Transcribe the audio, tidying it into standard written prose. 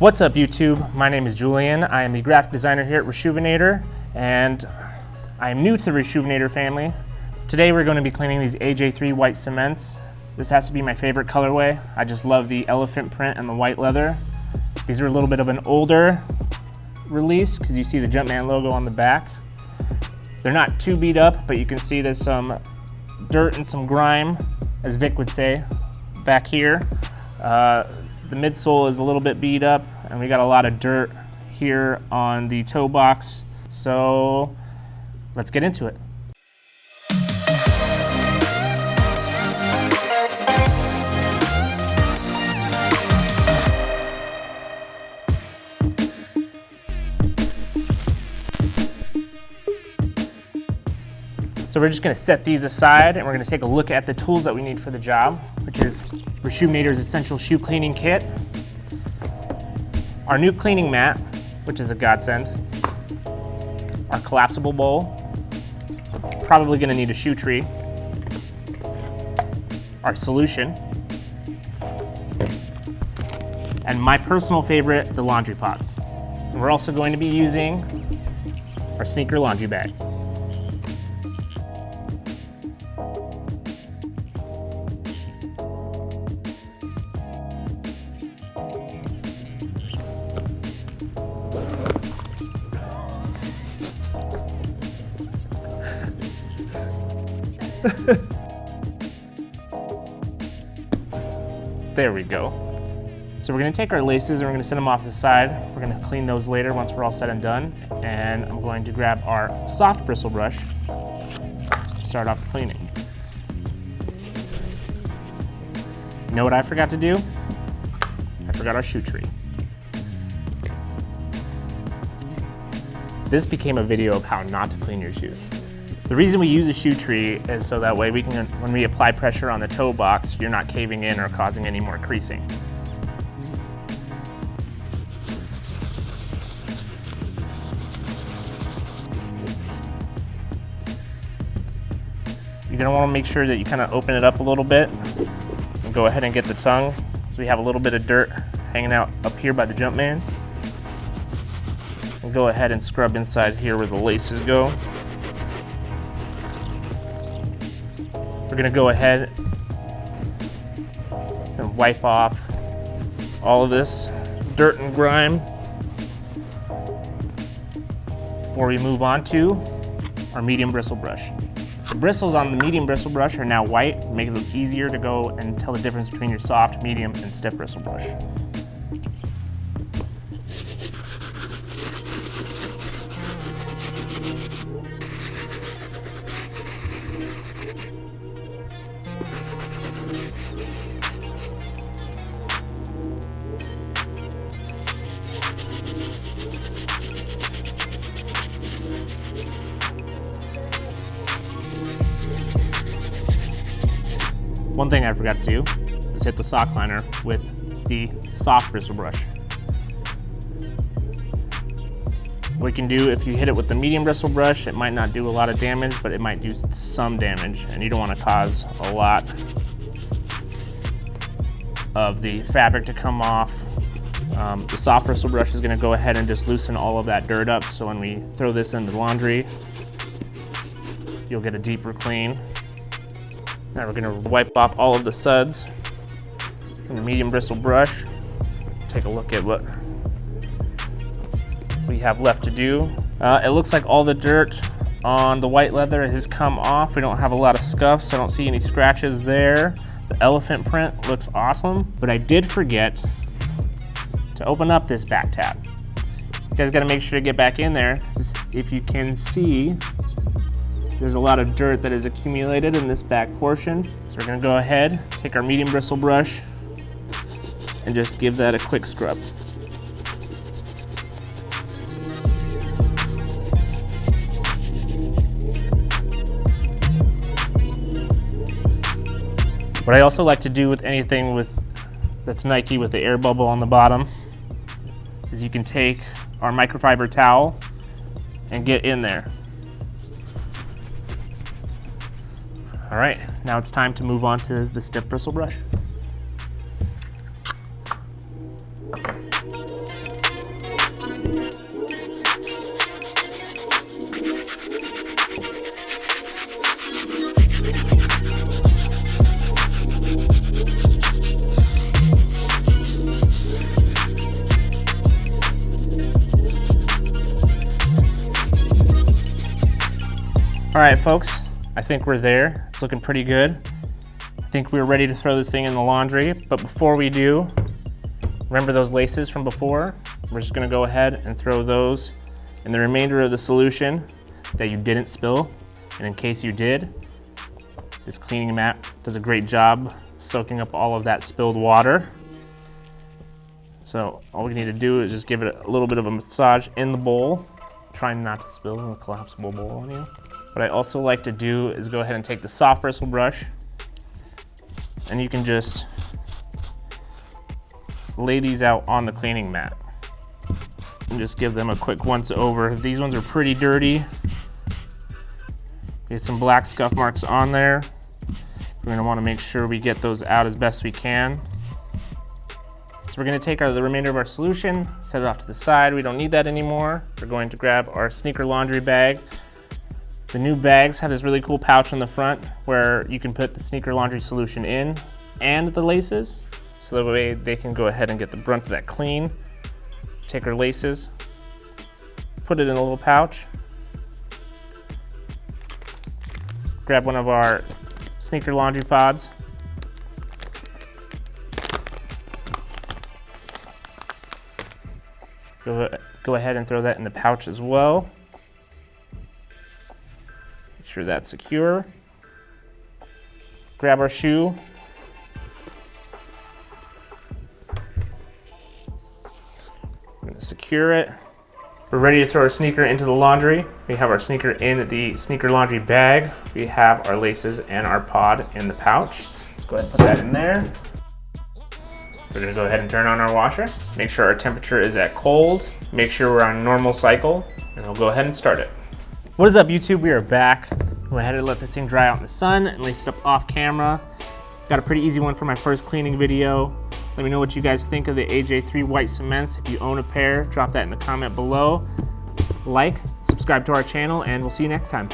What's up YouTube? My name is Julian. I am the graphic designer here at Reshoevn8r, and I am new to the Reshoevn8r family. Today we're going to be cleaning these AJ3 White Cements. This has to be my favorite colorway. I just love the elephant print and the white leather. These are a little bit of an older release because you see the Jumpman logo on the back. They're not too beat up, but you can see there's some dirt and some grime, as Vic would say, back here. The midsole is a little bit beat up, and we got a lot of dirt here on the toe box. So let's get into it. So we're just going to set these aside, and we're going to take a look at the tools that we need for the job, which is Reshoevn8r's Essential Shoe Cleaning Kit, our new cleaning mat, which is a godsend, our collapsible bowl, probably going to need a shoe tree, our solution, and my personal favorite, the laundry pots. And we're also going to be using our sneaker laundry bag. There we go. So we're going to take our laces and we're going to set them off to the side. We're going to clean those later once we're all said and done. And I'm going to grab our soft bristle brush to start off the cleaning. You know what I forgot to do? I forgot our shoe tree. This became a video of how not to clean your shoes. The reason we use a shoe tree is so that way we can, when we apply pressure on the toe box, you're not caving in or causing any more creasing. You're going to want to make sure that you kind of open it up a little bit and go ahead and get the tongue, so we have a little bit of dirt hanging out up here by the Jumpman. And go ahead and scrub inside here where the laces go. We're going to go ahead and wipe off all of this dirt and grime before we move on to our medium bristle brush. The bristles on the medium bristle brush are now white, making it easier to go and tell the difference between your soft, medium, and stiff bristle brush. One thing I forgot to do is hit the sock liner with the soft bristle brush. What you can do, if you hit it with the medium bristle brush, it might not do a lot of damage, but it might do some damage, and you don't want to cause a lot of the fabric to come off. The soft bristle brush is going to go ahead and just loosen all of that dirt up, so when we throw this into the laundry, you'll get a deeper clean. Now we're going to wipe off all of the suds from the medium bristle brush. Take a look at what we have left to do. It looks like all the dirt on the white leather has come off. We don't have a lot of scuffs. I don't see any scratches there. The elephant print looks awesome, but I did forget to open up this back tab. You guys got to make sure to get back in there. If you can see, there's a lot of dirt that is accumulated in this back portion. So we're gonna go ahead, take our medium bristle brush, and just give that a quick scrub. What I also like to do with anything that's Nike with the air bubble on the bottom is you can take our microfiber towel and get in there. All right, now it's time to move on to the stiff bristle brush. All right, folks, I think we're there. It's looking pretty good. I think we're ready to throw this thing in the laundry, but before we do, remember those laces from before? We're just gonna go ahead and throw those in the remainder of the solution that you didn't spill. And in case you did, this cleaning mat does a great job soaking up all of that spilled water. So all we need to do is just give it a little bit of a massage in the bowl, trying not to spill a collapsible bowl on you. What I also like to do is go ahead and take the soft bristle brush, and you can just lay these out on the cleaning mat and just give them a quick once over. These ones are pretty dirty. Get some black scuff marks on there. We're gonna wanna make sure we get those out as best we can. So we're gonna take the remainder of our solution, set it off to the side. We don't need that anymore. We're going to grab our sneaker laundry bag. The new bags have this really cool pouch on the front where you can put the sneaker laundry solution in and the laces, so that way they can go ahead and get the brunt of that clean. Take our laces, put it in a little pouch, grab one of our sneaker laundry pods, go ahead and throw that in the pouch as well. Make sure that's secure. Grab our shoe. I'm going to secure it. We're ready to throw our sneaker into the laundry. We have our sneaker in the sneaker laundry bag. We have our laces and our pod in the pouch. Let's go ahead and put that in there. We're gonna go ahead and turn on our washer. Make sure our temperature is at cold. Make sure we're on normal cycle, and we'll go ahead and start it. What is up, YouTube? We are back. Go ahead and let this thing dry out in the sun and lace it up off camera. Got a pretty easy one for my first cleaning video. Let me know what you guys think of the AJ3 White Cements. If you own a pair, drop that in the comment below. Like, subscribe to our channel, and we'll see you next time.